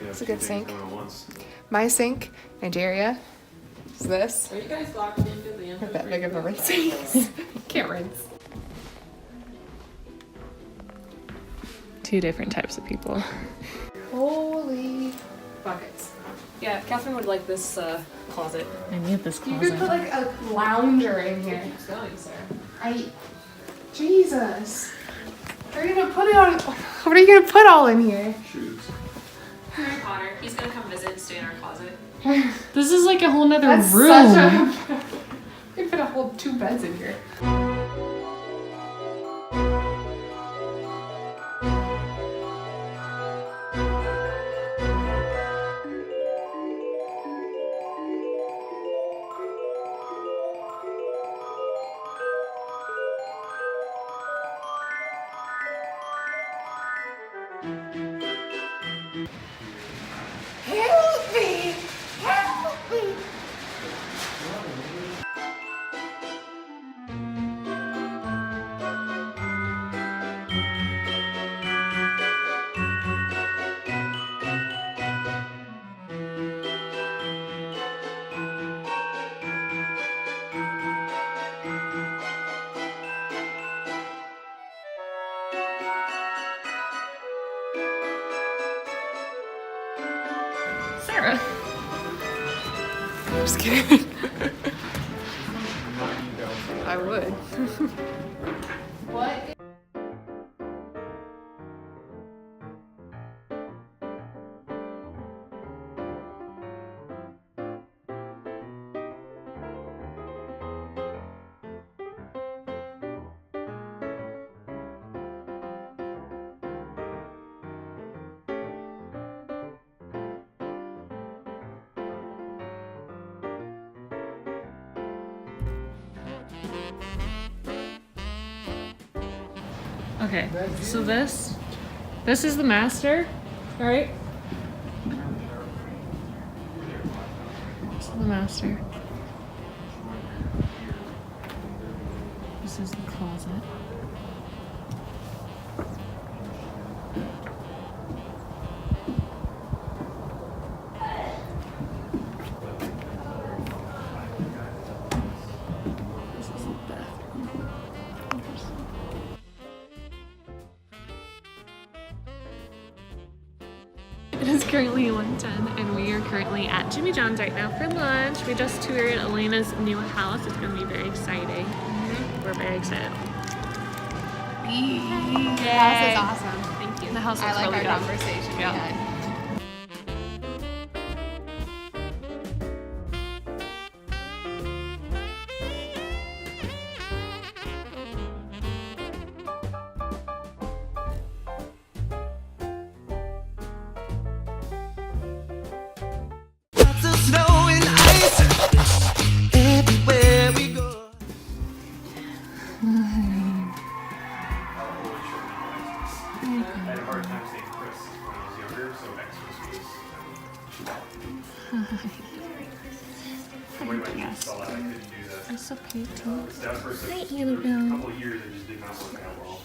It's a good sink. My sink, Nigeria, is this. Are you guys locked into the Not that big of a rinse. Can't rinse. Two different types of people. Holy buckets. Yeah, Catherine would like this closet. I need this closet. You could put like a lounger in here. Keeps going, sir. Jesus. What are you gonna put it on? What are you gonna put all in here? Shoes. Harry Potter. He's gonna come visit and stay in our closet. This is like a whole nother That's room. such a. You could put a whole 2 beds in here. Help me! Help me! Sarah. I'm just kidding. I would. What? Okay, so this is the master, right? This is the master. This is the closet. This is the bathroom. It is currently 1:10 and we are currently at Jimmy John's right now for lunch. We just toured Elena's new house. It's going to be very exciting. We're very excited. The house is awesome. Thank you. The house I looks like really our good. conversation we Yeah. had. I had a hard time saying Chris when I was younger, so X was when my teeth fell out, I couldn't do that. I'm so pretty too. That for a Hi, couple Annabelle. of years, it just did not work out well.